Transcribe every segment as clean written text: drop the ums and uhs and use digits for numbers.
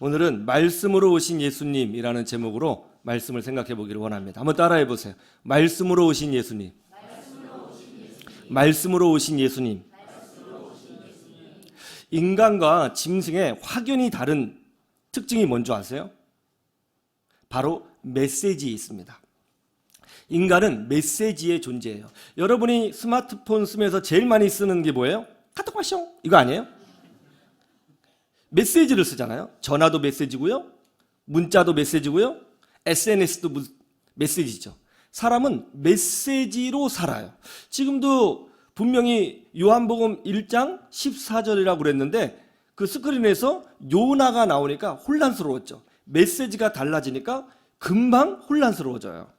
오늘은 말씀으로 오신 예수님이라는 제목으로 말씀을 생각해 보기를 원합니다. 한번 따라해 보세요. 말씀으로 오신 예수님. 말씀으로 오신 예수님. 인간과 짐승의 확연히 다른 특징이 뭔지 아세요? 바로 메시지에 있습니다. 인간은 메시지의 존재예요. 여러분이 스마트폰 쓰면서 제일 많이 쓰는 게 뭐예요? 카톡 마쇼 이거 아니에요? 메시지를 쓰잖아요. 전화도 메시지고요, 문자도 메시지고요, SNS도 메시지죠. 사람은 메시지로 살아요. 지금도 분명히 요한복음 1장 14절이라고 그랬는데 그 스크린에서 요나가 나오니까 혼란스러웠죠. 메시지가 달라지니까 금방 혼란스러워져요.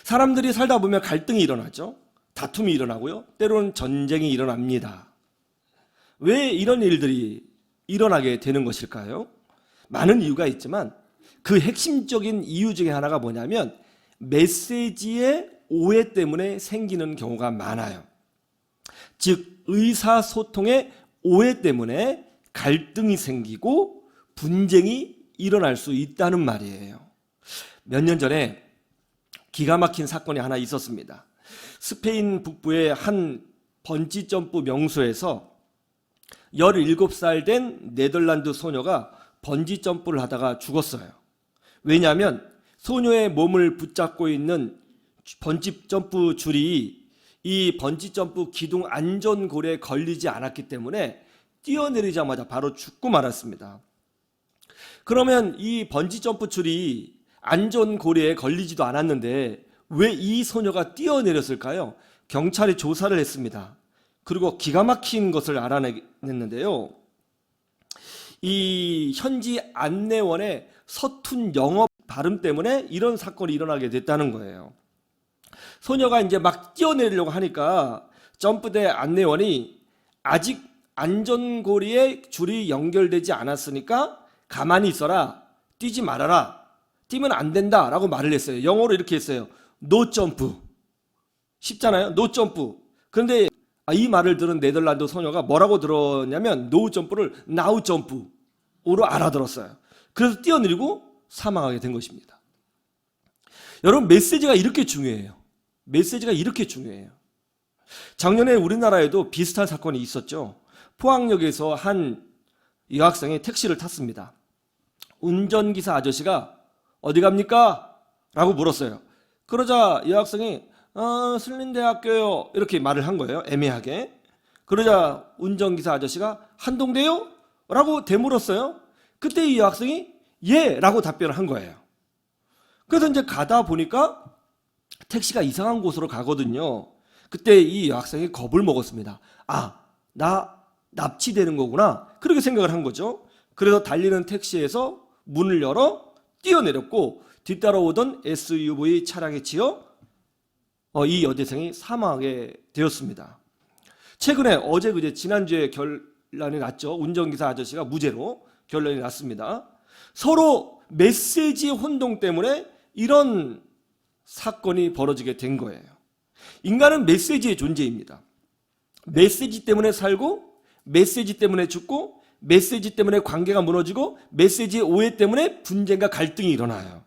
사람들이 살다 보면 갈등이 일어나죠. 다툼이 일어나고요, 때로는 전쟁이 일어납니다. 왜 이런 일들이 일어나게 되는 것일까요? 많은 이유가 있지만 그 핵심적인 이유 중에 하나가 뭐냐면 메시지의 오해 때문에 생기는 경우가 많아요. 즉 의사소통의 오해 때문에 갈등이 생기고 분쟁이 일어날 수 있다는 말이에요. 몇 년 전에 기가 막힌 사건이 하나 있었습니다. 스페인 북부의 한 번지점프 명소에서 17살 된 네덜란드 소녀가 번지점프를 하다가 죽었어요. 왜냐하면 소녀의 몸을 붙잡고 있는 번지점프 줄이 이 번지점프 기둥 안전고리에 걸리지 않았기 때문에 뛰어내리자마자 바로 죽고 말았습니다. 그러면 이 번지점프 줄이 안전고리에 걸리지도 않았는데 왜 이 소녀가 뛰어내렸을까요? 경찰이 조사를 했습니다. 그리고 기가 막힌 것을 알아냈는데요. 이 현지 안내원의 서툰 영어 발음 때문에 이런 사건이 일어나게 됐다는 거예요. 소녀가 이제 막 뛰어내리려고 하니까 점프대 안내원이 아직 안전고리에 줄이 연결되지 않았으니까 가만히 있어라, 뛰지 말아라, 뛰면 안 된다 라고 말을 했어요. 영어로 이렇게 했어요. No jump. 쉽잖아요. No jump. 그런데 이 말을 들은 네덜란드 소녀가 뭐라고 들었냐면 no jump를 now jump으로 알아들었어요. 그래서 뛰어내리고 사망하게 된 것입니다. 여러분, 메시지가 이렇게 중요해요. 메시지가 이렇게 중요해요. 작년에 우리나라에도 비슷한 사건이 있었죠. 포항역에서 한 여학생이 택시를 탔습니다. 운전기사 아저씨가 어디 갑니까? 라고 물었어요. 그러자 여학생이 신림대학교요 이렇게 말을 한 거예요. 애매하게. 그러자 운전기사 아저씨가 한동대요? 라고 되물었어요. 그때 이 여학생이 예 라고 답변을 한 거예요. 그래서 이제 가다 보니까 택시가 이상한 곳으로 가거든요. 그때 이 여학생이 겁을 먹었습니다. 나 납치되는 거구나, 그렇게 생각을 한 거죠. 그래서 달리는 택시에서 문을 열어 뛰어내렸고 뒤따라오던 SUV 차량에 치여 이 여대생이 사망하게 되었습니다. 최근에 어제 그제 지난주에 결론이 났죠. 운전기사 아저씨가 무죄로 결론이 났습니다. 서로 메시지의 혼동 때문에 이런 사건이 벌어지게 된 거예요. 인간은 메시지의 존재입니다. 메시지 때문에 살고, 메시지 때문에 죽고, 메시지 때문에 관계가 무너지고, 메시지의 오해 때문에 분쟁과 갈등이 일어나요.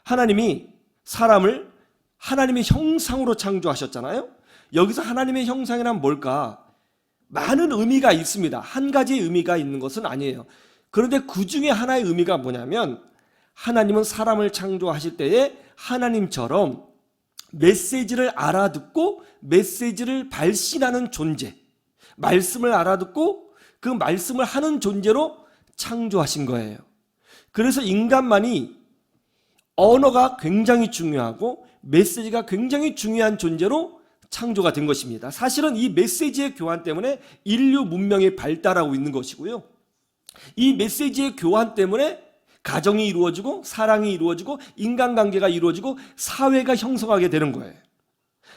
하나님이 사람을 하나님의 형상으로 창조하셨잖아요. 여기서 하나님의 형상이란 뭘까? 많은 의미가 있습니다. 한 가지의 의미가 있는 것은 아니에요. 그런데 그 중에 하나의 의미가 뭐냐면 하나님은 사람을 창조하실 때에 하나님처럼 메시지를 알아듣고 메시지를 발신하는 존재, 말씀을 알아듣고 그 말씀을 하는 존재로 창조하신 거예요. 그래서 인간만이 언어가 굉장히 중요하고 메시지가 굉장히 중요한 존재로 창조가 된 것입니다. 사실은 이 메시지의 교환 때문에 인류 문명이 발달하고 있는 것이고요. 이 메시지의 교환 때문에 가정이 이루어지고 사랑이 이루어지고 인간관계가 이루어지고 사회가 형성하게 되는 거예요.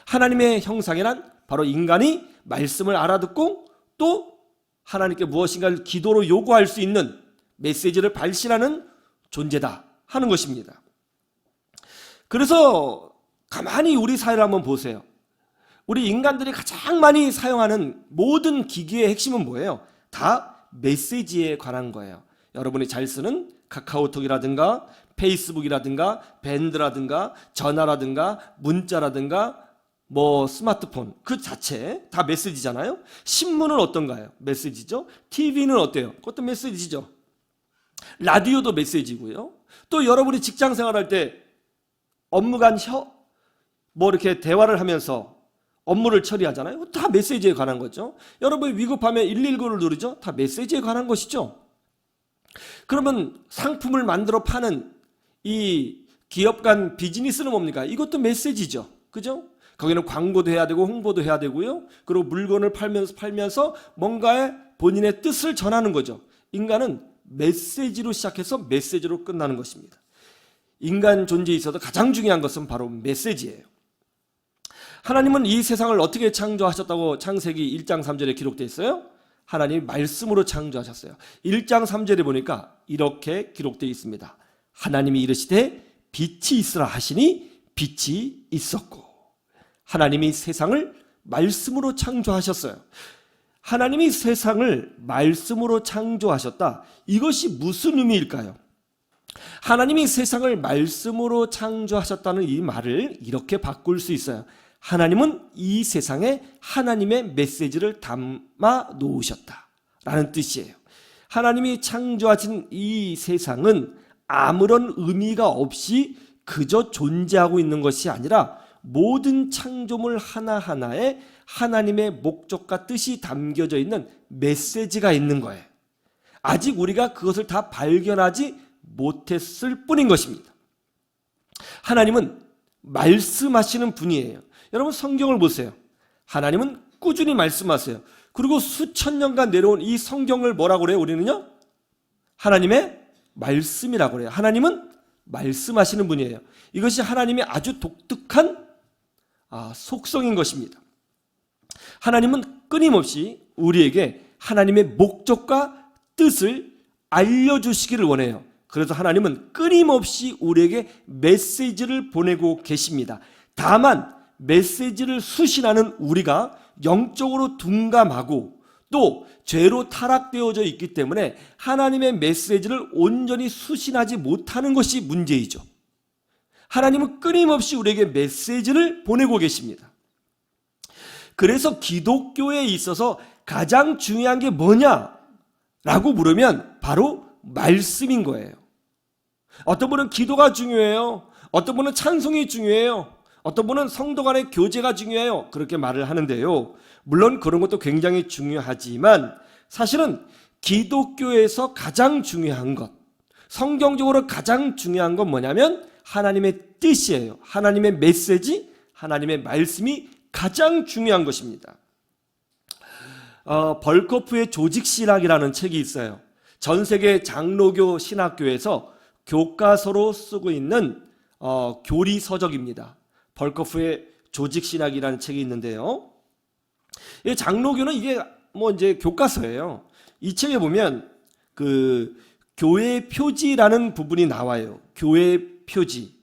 하나님의 형상이란 바로 인간이 말씀을 알아듣고 또 하나님께 무엇인가를 기도로 요구할 수 있는 메시지를 발신하는 존재다 하는 것입니다. 그래서 가만히 우리 사회를 한번 보세요. 우리 인간들이 가장 많이 사용하는 모든 기기의 핵심은 뭐예요? 다 메시지에 관한 거예요. 여러분이 잘 쓰는 카카오톡이라든가 페이스북이라든가 밴드라든가 전화라든가 문자라든가 뭐 스마트폰 그 자체 다 메시지잖아요. 신문은 어떤가요? 메시지죠. TV는 어때요? 그것도 메시지죠. 라디오도 메시지고요. 또 여러분이 직장 생활할 때 업무간 뭐 이렇게 대화를 하면서 업무를 처리하잖아요. 다 메시지에 관한 거죠. 여러분이 위급하면 119를 누르죠. 다 메시지에 관한 것이죠. 그러면 상품을 만들어 파는 이 기업 간 비즈니스는 뭡니까? 이것도 메시지죠. 그죠? 거기는 광고도 해야 되고 홍보도 해야 되고요. 그리고 물건을 팔면서 뭔가의 본인의 뜻을 전하는 거죠. 인간은 메시지로 시작해서 메시지로 끝나는 것입니다. 인간 존재에 있어서 가장 중요한 것은 바로 메시지예요. 하나님은 이 세상을 어떻게 창조하셨다고 창세기 1장 3절에 기록되어 있어요? 하나님이 말씀으로 창조하셨어요. 1장 3절에 보니까 이렇게 기록되어 있습니다. 하나님이 이르시되 빛이 있으라 하시니 빛이 있었고. 하나님이 세상을 말씀으로 창조하셨어요. 하나님이 세상을 말씀으로 창조하셨다. 이것이 무슨 의미일까요? 하나님이 세상을 말씀으로 창조하셨다는 이 말을 이렇게 바꿀 수 있어요. 하나님은 이 세상에 하나님의 메시지를 담아 놓으셨다라는 뜻이에요. 하나님이 창조하신 이 세상은 아무런 의미가 없이 그저 존재하고 있는 것이 아니라 모든 창조물 하나하나에 하나님의 목적과 뜻이 담겨져 있는 메시지가 있는 거예요. 아직 우리가 그것을 다 발견하지 못했을 뿐인 것입니다. 하나님은 말씀하시는 분이에요. 여러분 성경을 보세요. 하나님은 꾸준히 말씀하세요. 그리고 수천 년간 내려온 이 성경을 뭐라고 그래요? 우리는요? 하나님의 말씀이라고 그래요. 하나님은 말씀하시는 분이에요. 이것이 하나님의 아주 독특한 속성인 것입니다. 하나님은 끊임없이 우리에게 하나님의 목적과 뜻을 알려주시기를 원해요. 그래서 하나님은 끊임없이 우리에게 메시지를 보내고 계십니다. 다만 메시지를 수신하는 우리가 영적으로 둔감하고 또 죄로 타락되어져 있기 때문에 하나님의 메시지를 온전히 수신하지 못하는 것이 문제이죠. 하나님은 끊임없이 우리에게 메시지를 보내고 계십니다. 그래서 기독교에 있어서 가장 중요한 게 뭐냐라고 물으면 바로 말씀인 거예요. 어떤 분은 기도가 중요해요. 어떤 분은 찬송이 중요해요. 어떤 분은 성도 간의 교제가 중요해요. 그렇게 말을 하는데요. 물론 그런 것도 굉장히 중요하지만 사실은 기독교에서 가장 중요한 것, 성경적으로 가장 중요한 건 뭐냐면 하나님의 뜻이에요. 하나님의 메시지, 하나님의 말씀이 가장 중요한 것입니다. 벌코프의 조직신학이라는 책이 있어요. 전 세계 장로교 신학교에서 교과서로 쓰고 있는 교리서적입니다. 벌코프의 조직신학이라는 책이 있는데요. 이 장로교는 이게 뭐 이제 교과서예요. 이 책에 보면 그 교회 표지라는 부분이 나와요. 교회 표지.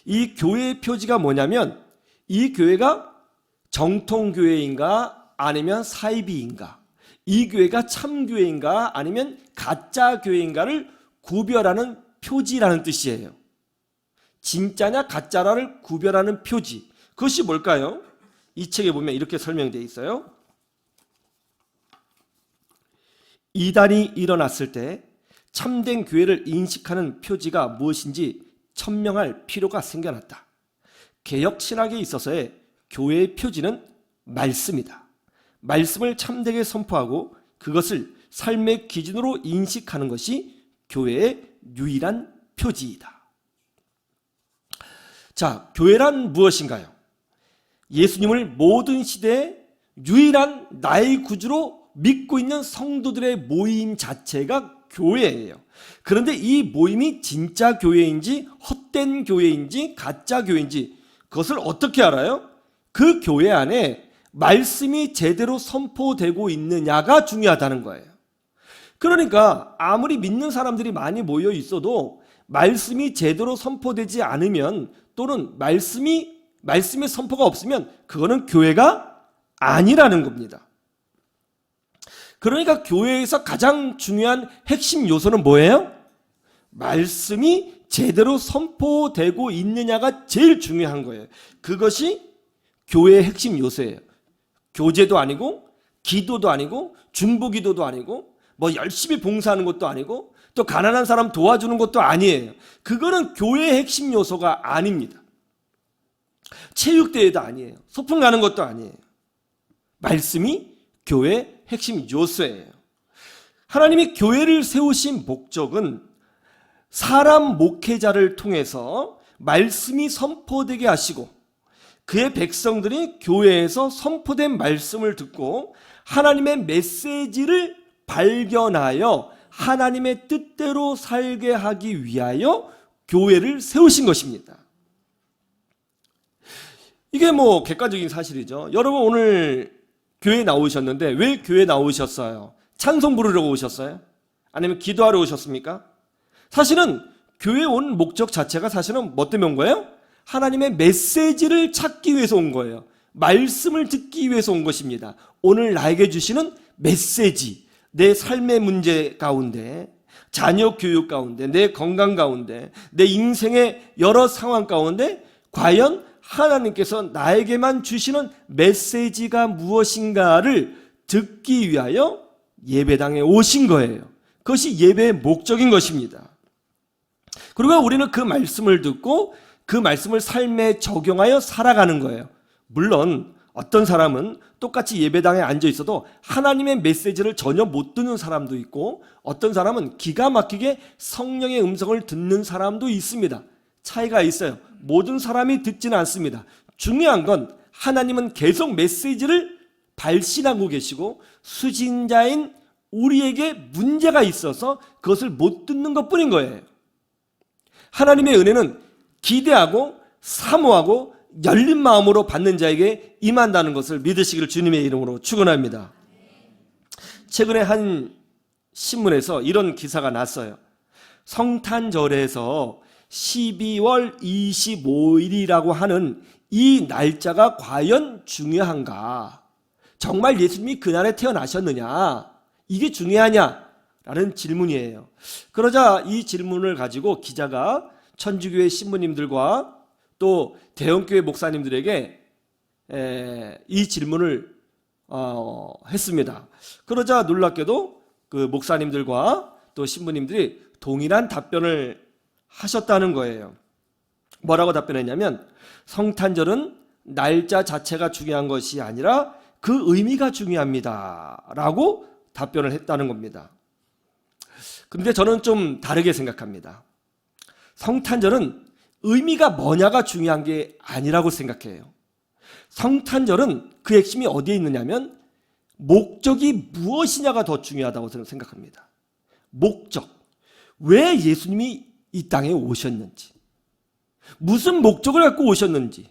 이 교회 표지가 뭐냐면 이 교회가 정통교회인가 아니면 사이비인가, 이 교회가 참교회인가 아니면 가짜 교회인가를 구별하는 표지라는 뜻이에요. 진짜냐 가짜라를 구별하는 표지. 그것이 뭘까요? 이 책에 보면 이렇게 설명되어 있어요. 이단이 일어났을 때 참된 교회를 인식하는 표지가 무엇인지 천명할 필요가 생겨났다. 개혁신학에 있어서의 교회의 표지는 말씀이다. 말씀을 참되게 선포하고 그것을 삶의 기준으로 인식하는 것이 교회의 유일한 표지이다. 자, 교회란 무엇인가요? 예수님을 모든 시대에 유일한 나의 구주로 믿고 있는 성도들의 모임 자체가 교회예요. 그런데 이 모임이 진짜 교회인지 헛된 교회인지 가짜 교회인지 그것을 어떻게 알아요? 그 교회 안에 말씀이 제대로 선포되고 있느냐가 중요하다는 거예요. 그러니까 아무리 믿는 사람들이 많이 모여 있어도 말씀이 제대로 선포되지 않으면 또는 말씀의 선포가 없으면 그거는 교회가 아니라는 겁니다. 그러니까 교회에서 가장 중요한 핵심 요소는 뭐예요? 말씀이 제대로 선포되고 있느냐가 제일 중요한 거예요. 그것이 교회의 핵심 요소예요. 교제도 아니고 기도도 아니고 중보기도도 아니고 뭐 열심히 봉사하는 것도 아니고 또 가난한 사람 도와주는 것도 아니에요. 그거는 교회의 핵심 요소가 아닙니다. 체육대회도 아니에요. 소풍 가는 것도 아니에요. 말씀이 교회의 핵심 요소예요. 하나님이 교회를 세우신 목적은 사람 목회자를 통해서 말씀이 선포되게 하시고 그의 백성들이 교회에서 선포된 말씀을 듣고 하나님의 메시지를 발견하여 하나님의 뜻대로 살게 하기 위하여 교회를 세우신 것입니다. 이게 뭐 객관적인 사실이죠. 여러분 오늘 교회에 나오셨는데 왜 교회에 나오셨어요? 찬송 부르려고 오셨어요? 아니면 기도하러 오셨습니까? 사실은 교회에 온 목적 자체가 사실은 뭐 때문에 온 거예요? 하나님의 메시지를 찾기 위해서 온 거예요. 말씀을 듣기 위해서 온 것입니다. 오늘 나에게 주시는 메시지, 내 삶의 문제 가운데, 자녀 교육 가운데, 내 건강 가운데, 내 인생의 여러 상황 가운데 과연 하나님께서 나에게만 주시는 메시지가 무엇인가를 듣기 위하여 예배당에 오신 거예요. 그것이 예배의 목적인 것입니다. 그리고 우리는 그 말씀을 듣고 그 말씀을 삶에 적용하여 살아가는 거예요. 물론 어떤 사람은 똑같이 예배당에 앉아 있어도 하나님의 메시지를 전혀 못 듣는 사람도 있고 어떤 사람은 기가 막히게 성령의 음성을 듣는 사람도 있습니다. 차이가 있어요. 모든 사람이 듣지는 않습니다. 중요한 건 하나님은 계속 메시지를 발신하고 계시고 수신자인 우리에게 문제가 있어서 그것을 못 듣는 것뿐인 거예요. 하나님의 은혜는 기대하고 사모하고 열린 마음으로 받는 자에게 임한다는 것을 믿으시기를 주님의 이름으로 축원합니다. 최근에 한 신문에서 이런 기사가 났어요. 성탄절에서 12월 25일이라고 하는 이 날짜가 과연 중요한가? 정말 예수님이 그날에 태어나셨느냐? 이게 중요하냐? 라는 질문이에요. 그러자 이 질문을 가지고 기자가 천주교회 신부님들과 또 대형교회 목사님들에게 이 질문을 했습니다. 그러자 놀랍게도 그 목사님들과 또 신부님들이 동일한 답변을 하셨다는 거예요. 뭐라고 답변했냐면 성탄절은 날짜 자체가 중요한 것이 아니라 그 의미가 중요합니다 라고 답변을 했다는 겁니다. 그런데 저는 좀 다르게 생각합니다. 성탄절은 의미가 뭐냐가 중요한 게 아니라고 생각해요. 성탄절은 그 핵심이 어디에 있느냐면 목적이 무엇이냐가 더 중요하다고 저는 생각합니다. 목적. 왜 예수님이 이 땅에 오셨는지, 무슨 목적을 갖고 오셨는지,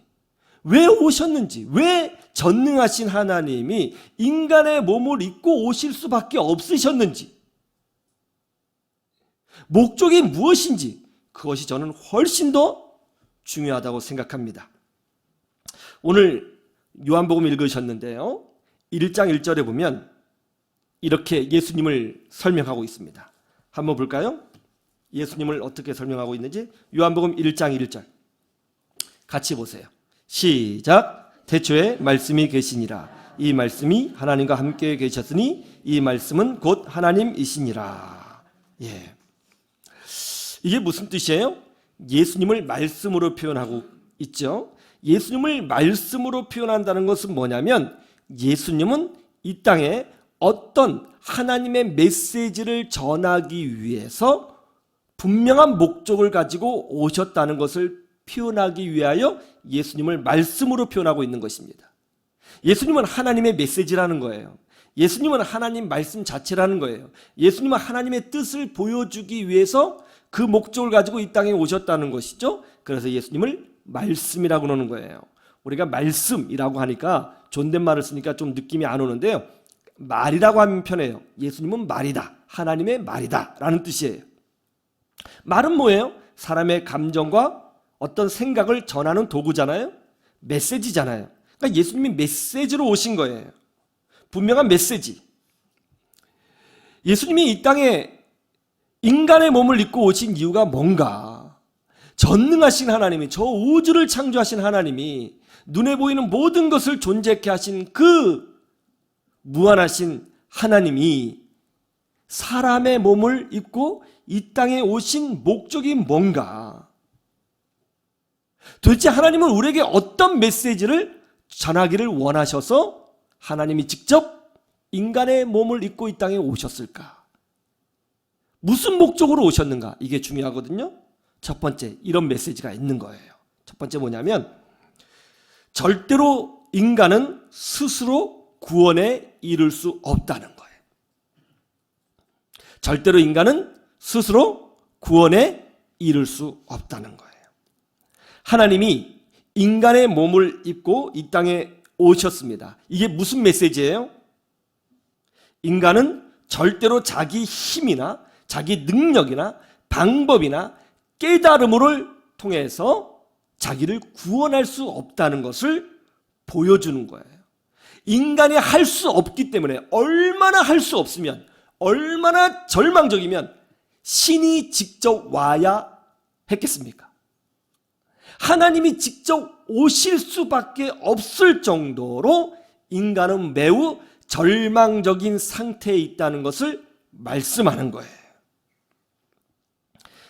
왜 오셨는지, 왜 전능하신 하나님이 인간의 몸을 입고 오실 수밖에 없으셨는지, 목적이 무엇인지 그것이 저는 훨씬 더 중요하다고 생각합니다. 오늘 요한복음 읽으셨는데요. 1장 1절에 보면 이렇게 예수님을 설명하고 있습니다. 한번 볼까요? 예수님을 어떻게 설명하고 있는지 요한복음 1장 1절 같이 보세요. 시작. 태초에 말씀이 계시니라. 이 말씀이 하나님과 함께 계셨으니 이 말씀은 곧 하나님이시니라. 예. 이게 무슨 뜻이에요? 예수님을 말씀으로 표현하고 있죠. 예수님을 말씀으로 표현한다는 것은 뭐냐면 예수님은 이 땅에 어떤 하나님의 메시지를 전하기 위해서 분명한 목적을 가지고 오셨다는 것을 표현하기 위하여 예수님을 말씀으로 표현하고 있는 것입니다. 예수님은 하나님의 메시지라는 거예요. 예수님은 하나님 말씀 자체라는 거예요. 예수님은 하나님의 뜻을 보여주기 위해서 그 목적을 가지고 이 땅에 오셨다는 것이죠. 그래서 예수님을 말씀이라고 그러는 거예요. 우리가 말씀이라고 하니까 존댓말을 쓰니까 좀 느낌이 안 오는데요. 말이라고 하면 편해요. 예수님은 말이다. 하나님의 말이다 라는 뜻이에요. 말은 뭐예요? 사람의 감정과 어떤 생각을 전하는 도구잖아요. 메시지잖아요. 그러니까 예수님이 메시지로 오신 거예요. 분명한 메시지. 예수님이 이 땅에 인간의 몸을 입고 오신 이유가 뭔가? 전능하신 하나님이, 저 우주를 창조하신 하나님이, 눈에 보이는 모든 것을 존재케 하신 그 무한하신 하나님이 사람의 몸을 입고 이 땅에 오신 목적이 뭔가? 도대체 하나님은 우리에게 어떤 메시지를 전하기를 원하셔서 하나님이 직접 인간의 몸을 입고 이 땅에 오셨을까? 무슨 목적으로 오셨는가? 이게 중요하거든요. 첫 번째, 이런 메시지가 있는 거예요. 첫 번째 뭐냐면, 절대로 인간은 스스로 구원에 이를 수 없다는 거예요. 절대로 인간은 스스로 구원에 이를 수 없다는 거예요. 하나님이 인간의 몸을 입고 이 땅에 오셨습니다. 이게 무슨 메시지예요? 인간은 절대로 자기 힘이나 자기 능력이나 방법이나 깨달음을 통해서 자기를 구원할 수 없다는 것을 보여주는 거예요. 인간이 할 수 없기 때문에, 얼마나 할 수 없으면, 얼마나 절망적이면 신이 직접 와야 했겠습니까? 하나님이 직접 오실 수밖에 없을 정도로 인간은 매우 절망적인 상태에 있다는 것을 말씀하는 거예요.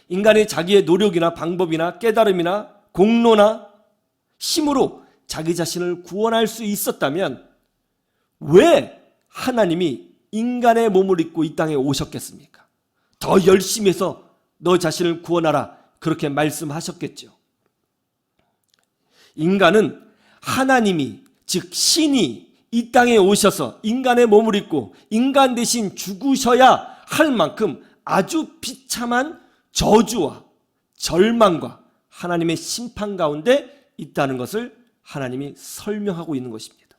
인간이 자기의 노력이나 방법이나 깨달음이나 공로나 힘으로 자기 자신을 구원할 수 있었다면 왜 하나님이 인간의 몸을 입고 이 땅에 오셨겠습니까? 더 열심히 해서 너 자신을 구원하라, 그렇게 말씀하셨겠죠. 인간은 하나님이, 즉 신이 이 땅에 오셔서 인간의 몸을 입고 인간 대신 죽으셔야 할 만큼 아주 비참한 저주와 절망과 하나님의 심판 가운데 있다는 것을 하나님이 설명하고 있는 것입니다.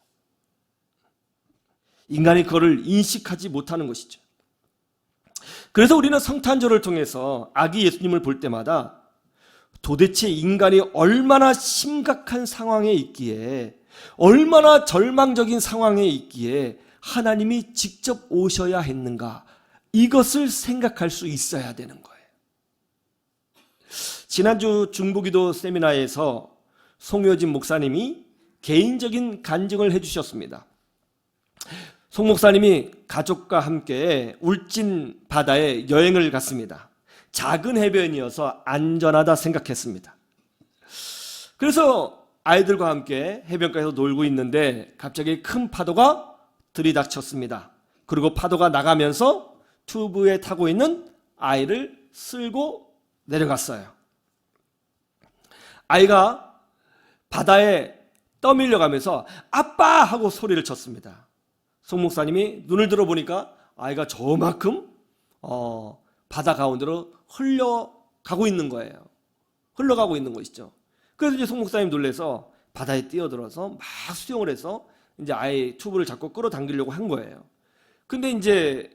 인간이 그거를 인식하지 못하는 것이죠. 그래서 우리는 성탄절을 통해서 아기 예수님을 볼 때마다 도대체 인간이 얼마나 심각한 상황에 있기에, 얼마나 절망적인 상황에 있기에 하나님이 직접 오셔야 했는가, 이것을 생각할 수 있어야 되는 거예요. 지난주 중보기도 세미나에서 송효진 목사님이 개인적인 간증을 해주셨습니다. 송 목사님이 가족과 함께 울진 바다에 여행을 갔습니다. 작은 해변이어서 안전하다 생각했습니다. 그래서 아이들과 함께 해변가에서 놀고 있는데 갑자기 큰 파도가 들이닥쳤습니다. 그리고 파도가 나가면서 튜브에 타고 있는 아이를 쓸고 내려갔어요. 아이가 바다에 떠밀려가면서 아빠! 하고 소리를 쳤습니다. 송 목사님이 눈을 들어보니까 아이가 저만큼 바다 가운데로 흘러가고 있는 거예요. 흘러가고 있는 것이죠. 그래서 이제 송 목사님 놀래서 바다에 뛰어들어서 막 수영을 해서 이제 아이 튜브를 잡고 끌어당기려고 한 거예요. 근데 이제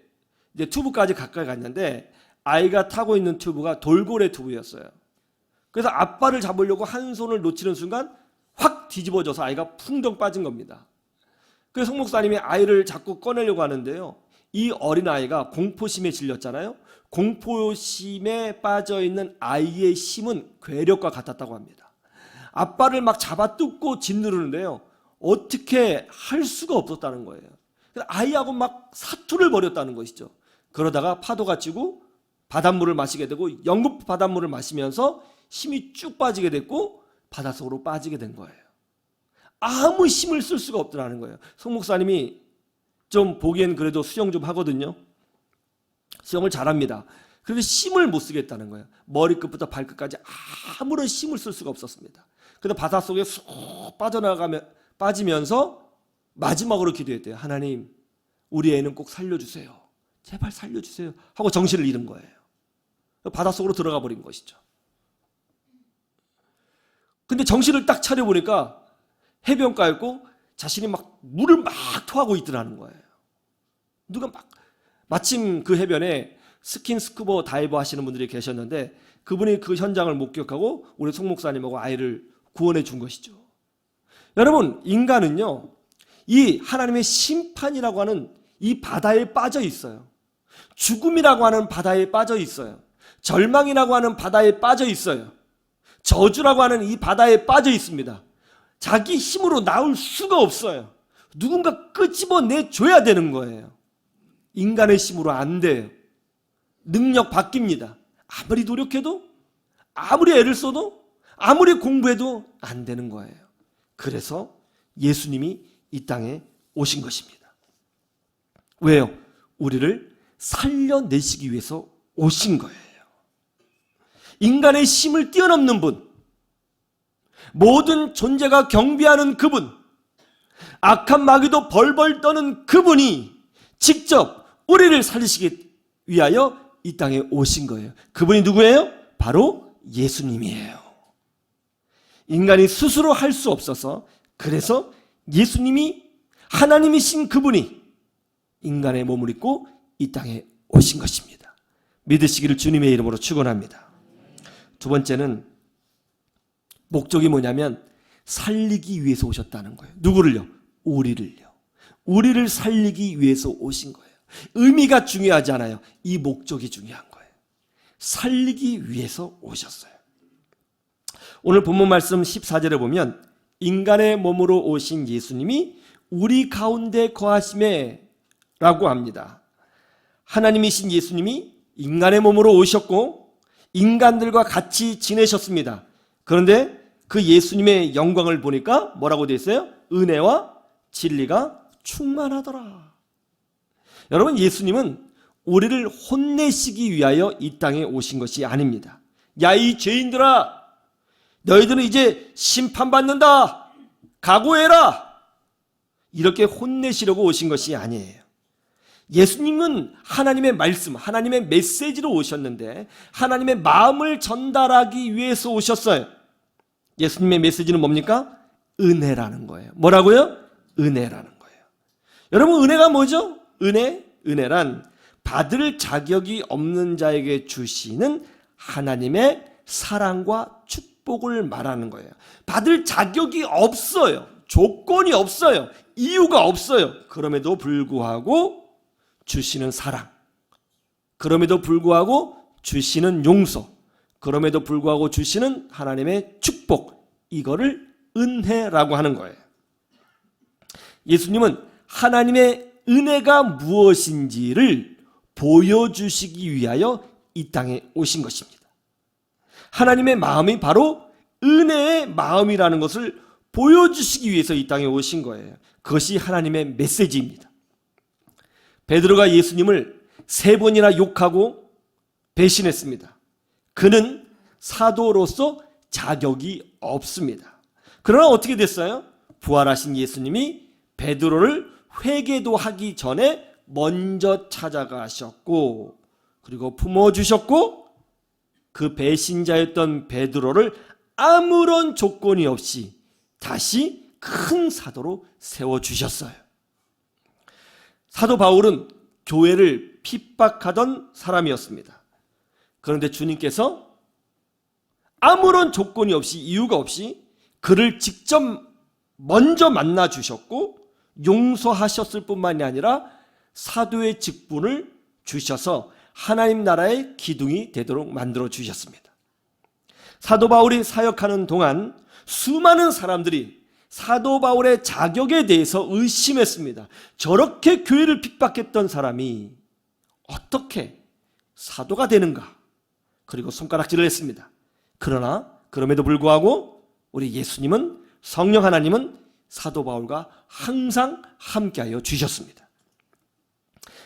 튜브까지 가까이 갔는데 아이가 타고 있는 튜브가 돌고래 튜브였어요. 그래서 아빠를 잡으려고 한 손을 놓치는 순간 확 뒤집어져서 아이가 풍덩 빠진 겁니다. 그래서 송 목사님이 아이를 자꾸 꺼내려고 하는데요, 이 어린아이가 공포심에 질렸잖아요. 공포심에 빠져있는 아이의 힘은 괴력과 같았다고 합니다. 아빠를 막 잡아 뜯고 짓누르는데요, 어떻게 할 수가 없었다는 거예요. 그래서 아이하고 막 사투를 벌였다는 것이죠. 그러다가 파도가 치고 바닷물을 마시게 되고 영국 바닷물을 마시면서 힘이 쭉 빠지게 됐고 바닷속으로 빠지게 된 거예요. 아무 힘을 쓸 수가 없더라는 거예요. 송 목사님이 좀 보기엔 그래도 수영 좀 하거든요. 수영을 잘합니다. 그런데 힘을 못 쓰겠다는 거예요. 머리끝부터 발끝까지 아무런 힘을 쓸 수가 없었습니다. 그래서 바닷속에 쑥 빠지면서 마지막으로 기도했대요. 하나님, 우리 애는 꼭 살려주세요. 제발 살려주세요. 하고 정신을 잃은 거예요. 바닷속으로 들어가 버린 것이죠. 근데 정신을 딱 차려보니까 해변가였고 자신이 막 물을 막 토하고 있더라는 거예요. 누가 막, 마침 그 해변에 스킨스쿠버 다이버 하시는 분들이 계셨는데 그분이 그 현장을 목격하고 우리 송 목사님하고 아이를 구원해 준 것이죠. 여러분, 인간은요, 이 하나님의 심판이라고 하는 이 바다에 빠져 있어요. 죽음이라고 하는 바다에 빠져 있어요. 절망이라고 하는 바다에 빠져 있어요. 저주라고 하는 이 바다에 빠져 있습니다. 자기 힘으로 나올 수가 없어요. 누군가 끄집어내줘야 되는 거예요. 인간의 힘으로 안 돼요. 능력 바뀝니다. 아무리 노력해도, 아무리 애를 써도, 아무리 공부해도 안 되는 거예요. 그래서 예수님이 이 땅에 오신 것입니다. 왜요? 우리를 살려내시기 위해서 오신 거예요. 인간의 힘을 뛰어넘는 분, 모든 존재가 경배하는 그분, 악한 마귀도 벌벌 떠는 그분이 직접 우리를 살리시기 위하여 이 땅에 오신 거예요. 그분이 누구예요? 바로 예수님이에요. 인간이 스스로 할 수 없어서, 그래서 예수님이, 하나님이신 그분이 인간의 몸을 입고 이 땅에 오신 것입니다. 믿으시기를 주님의 이름으로 축원합니다. 두 번째는 목적이 뭐냐면 살리기 위해서 오셨다는 거예요. 누구를요? 우리를요. 우리를 살리기 위해서 오신 거예요. 의미가 중요하지 않아요. 이 목적이 중요한 거예요. 살리기 위해서 오셨어요. 오늘 본문 말씀 14절에 보면 인간의 몸으로 오신 예수님이 우리 가운데 거하심에 라고 합니다. 하나님이신 예수님이 인간의 몸으로 오셨고 인간들과 같이 지내셨습니다. 그런데 그 예수님의 영광을 보니까 뭐라고 되어 있어요? 은혜와 진리가 충만하더라. 여러분, 예수님은 우리를 혼내시기 위하여 이 땅에 오신 것이 아닙니다. 야, 이 죄인들아, 너희들은 이제 심판받는다, 각오해라, 이렇게 혼내시려고 오신 것이 아니에요. 예수님은 하나님의 말씀, 하나님의 메시지로 오셨는데 하나님의 마음을 전달하기 위해서 오셨어요. 예수님의 메시지는 뭡니까? 은혜라는 거예요. 뭐라고요? 은혜라는 거예요. 여러분, 은혜가 뭐죠? 은혜란 받을 자격이 없는 자에게 주시는 하나님의 사랑과 축복을 말하는 거예요. 받을 자격이 없어요. 조건이 없어요. 이유가 없어요. 그럼에도 불구하고 주시는 사랑, 그럼에도 불구하고 주시는 용서, 그럼에도 불구하고 주시는 하나님의 축복, 이거를 은혜라고 하는 거예요. 예수님은 하나님의 은혜가 무엇인지를 보여주시기 위하여 이 땅에 오신 것입니다. 하나님의 마음이 바로 은혜의 마음이라는 것을 보여주시기 위해서 이 땅에 오신 거예요. 그것이 하나님의 메시지입니다. 베드로가 예수님을 3번이나 욕하고 배신했습니다. 그는 사도로서 자격이 없습니다. 그러나 어떻게 됐어요? 부활하신 예수님이 베드로를 회개도 하기 전에 먼저 찾아가셨고, 그리고 품어주셨고, 그 배신자였던 베드로를 아무런 조건이 없이 다시 큰 사도로 세워주셨어요. 사도 바울은 교회를 핍박하던 사람이었습니다. 그런데 주님께서 아무런 조건이 없이, 이유가 없이 그를 직접 먼저 만나 주셨고 용서하셨을 뿐만이 아니라 사도의 직분을 주셔서 하나님 나라의 기둥이 되도록 만들어 주셨습니다. 사도 바울이 사역하는 동안 수많은 사람들이 사도 바울의 자격에 대해서 의심했습니다. 저렇게 교회를 핍박했던 사람이 어떻게 사도가 되는가? 그리고 손가락질을 했습니다. 그러나 그럼에도 불구하고 우리 예수님은, 성령 하나님은 사도 바울과 항상 함께하여 주셨습니다.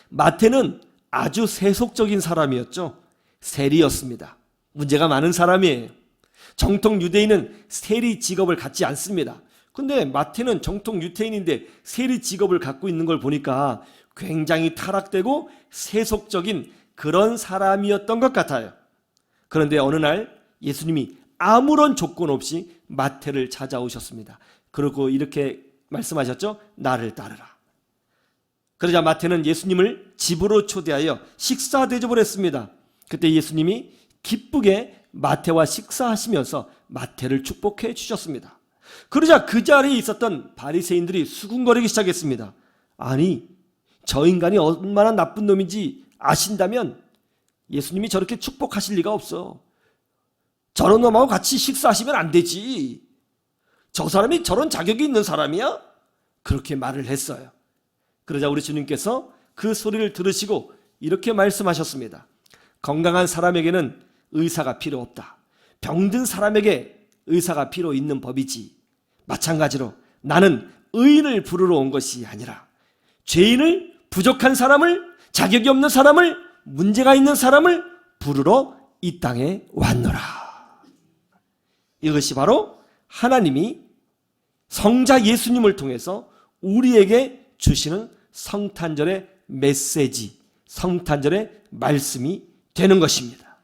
마태는 아주 세속적인 사람이었죠. 세리였습니다. 문제가 많은 사람이에요. 정통 유대인은 세리 직업을 갖지 않습니다. 근데 마태는 정통 유태인인데 세리 직업을 갖고 있는 걸 보니까 굉장히 타락되고 세속적인 그런 사람이었던 것 같아요. 그런데 어느 날 예수님이 아무런 조건 없이 마태를 찾아오셨습니다. 그리고 이렇게 말씀하셨죠. 나를 따르라. 그러자 마태는 예수님을 집으로 초대하여 식사 대접을 했습니다. 그때 예수님이 기쁘게 마태와 식사하시면서 마태를 축복해 주셨습니다. 그러자 그 자리에 있었던 바리새인들이 수군거리기 시작했습니다. 아니, 저 인간이 얼마나 나쁜 놈인지 아신다면 예수님이 저렇게 축복하실 리가 없어. 저런 놈하고 같이 식사하시면 안 되지. 저 사람이 저런 자격이 있는 사람이야? 그렇게 말을 했어요. 그러자 우리 주님께서 그 소리를 들으시고 이렇게 말씀하셨습니다. 건강한 사람에게는 의사가 필요 없다. 병든 사람에게 의사가 필요 있는 법이지. 마찬가지로 나는 의인을 부르러 온 것이 아니라 죄인을, 부족한 사람을, 자격이 없는 사람을, 문제가 있는 사람을 부르러 이 땅에 왔노라. 이것이 바로 하나님이 성자 예수님을 통해서 우리에게 주시는 성탄절의 메시지, 성탄절의 말씀이 되는 것입니다.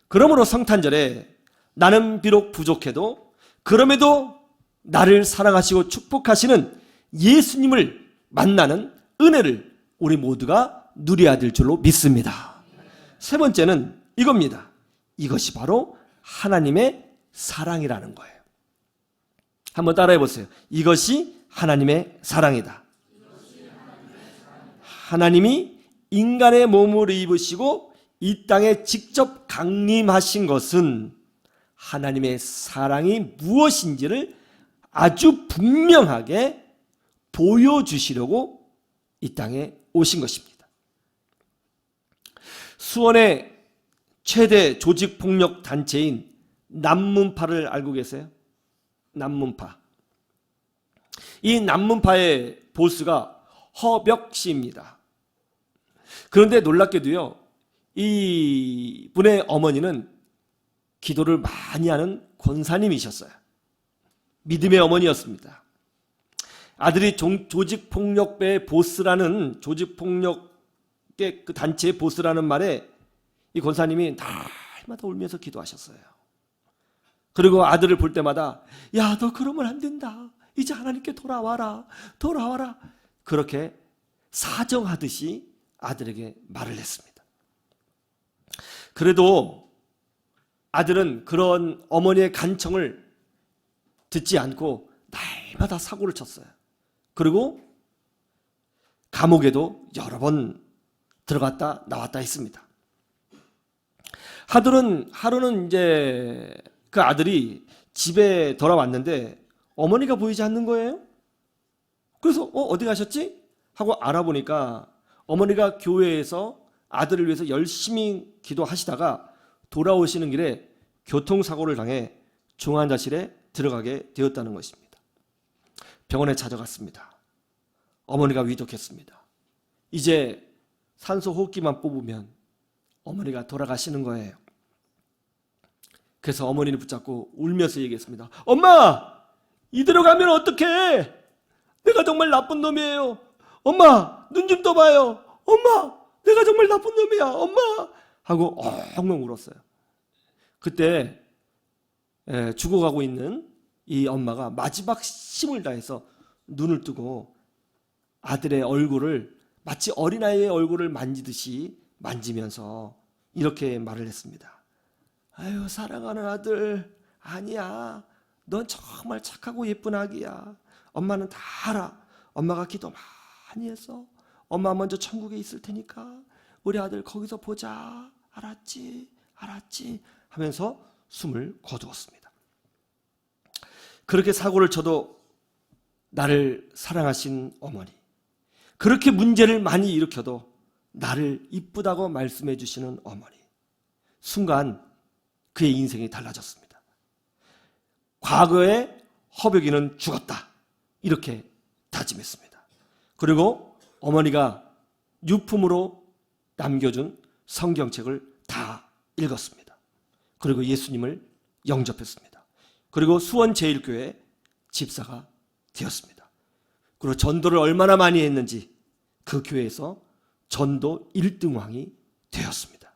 그러므로 성탄절에 나는 비록 부족해도 그럼에도 나를 사랑하시고 축복하시는 예수님을 만나는 은혜를 우리 모두가 누려야 될 줄로 믿습니다. 세 번째는 이겁니다. 이것이 바로 하나님의 사랑이라는 거예요. 한번 따라해 보세요. 이것이 하나님의 사랑이다. 하나님이 인간의 몸을 입으시고 이 땅에 직접 강림하신 것은 하나님의 사랑이 무엇인지를 아주 분명하게 보여주시려고 이 땅에 오신 것입니다. 수원의 최대 조직폭력 단체인 남문파를 알고 계세요? 남문파. 이 남문파의 보스가 허벽 씨입니다. 그런데 놀랍게도요, 이 분의 어머니는 기도를 많이 하는 권사님이셨어요. 믿음의 어머니였습니다. 아들이 조직폭력배의 보스라는, 조직폭력의 그 단체의 보스라는 말에 이 권사님이 날마다 울면서 기도하셨어요. 그리고 아들을 볼 때마다 야, 너 그러면 안 된다. 이제 하나님께 돌아와라. 돌아와라. 그렇게 사정하듯이 아들에게 말을 했습니다. 그래도 아들은 그런 어머니의 간청을 듣지 않고 날마다 사고를 쳤어요. 그리고 감옥에도 여러 번 들어갔다 나왔다 했습니다. 하루는 이제 그 아들이 집에 돌아왔는데 어머니가 보이지 않는 거예요. 그래서 어디 가셨지? 하고 알아보니까 어머니가 교회에서 아들을 위해서 열심히 기도하시다가 돌아오시는 길에 교통사고를 당해 중환자실에 들어가게 되었다는 것입니다. 병원에 찾아갔습니다. 어머니가 위독했습니다. 이제 산소 호흡기만 뽑으면 어머니가 돌아가시는 거예요. 그래서 어머니를 붙잡고 울면서 얘기했습니다. 엄마! 이대로 가면 어떡해? 내가 정말 나쁜 놈이에요. 엄마! 눈 좀 떠봐요. 엄마! 내가 정말 나쁜 놈이야. 엄마! 하고 엉엉 울었어요. 그때 죽어가고 있는 이 엄마가 마지막 힘을 다해서 눈을 뜨고 아들의 얼굴을 마치 어린아이의 얼굴을 만지듯이 만지면서 이렇게 말을 했습니다. 아유, 사랑하는 아들, 아니야. 넌 정말 착하고 예쁜 아기야. 엄마는 다 알아. 엄마가 기도 많이 해서 엄마 먼저 천국에 있을 테니까 우리 아들 거기서 보자. 알았지? 알았지? 하면서 숨을 거두었습니다. 그렇게 사고를 쳐도 나를 사랑하신 어머니, 그렇게 문제를 많이 일으켜도 나를 이쁘다고 말씀해 주시는 어머니, 순간 그의 인생이 달라졌습니다. 과거에 허벽이는 죽었다, 이렇게 다짐했습니다. 그리고 어머니가 유품으로 남겨준 성경책을 다 읽었습니다. 그리고 예수님을 영접했습니다. 그리고 수원제일교회 집사가 되었습니다. 그리고 전도를 얼마나 많이 했는지 그 교회에서 전도 1등왕이 되었습니다.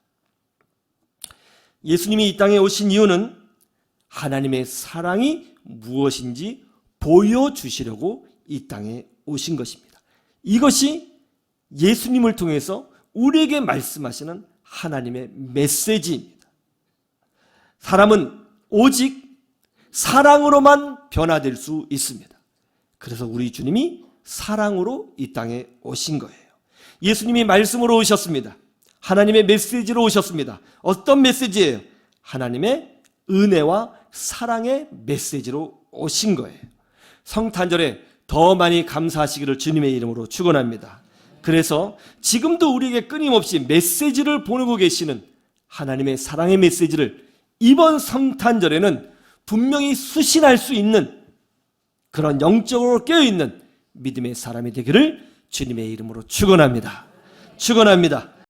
예수님이 이 땅에 오신 이유는 하나님의 사랑이 무엇인지 보여주시려고 이 땅에 오신 것입니다. 이것이 예수님을 통해서 우리에게 말씀하시는 하나님의 메시지입니다. 사람은 오직 사랑으로만 변화될 수 있습니다. 그래서 우리 주님이 사랑으로 이 땅에 오신 거예요. 예수님이 말씀으로 오셨습니다. 하나님의 메시지로 오셨습니다. 어떤 메시지예요? 하나님의 은혜와 사랑의 메시지로 오신 거예요. 성탄절에 더 많이 감사하시기를 주님의 이름으로 축원합니다. 그래서 지금도 우리에게 끊임없이 메시지를 보내고 계시는 하나님의 사랑의 메시지를 이번 성탄절에는 분명히 수신할 수 있는 그런 영적으로 깨어있는 믿음의 사람이 되기를 주님의 이름으로 축원합니다. 축원합니다.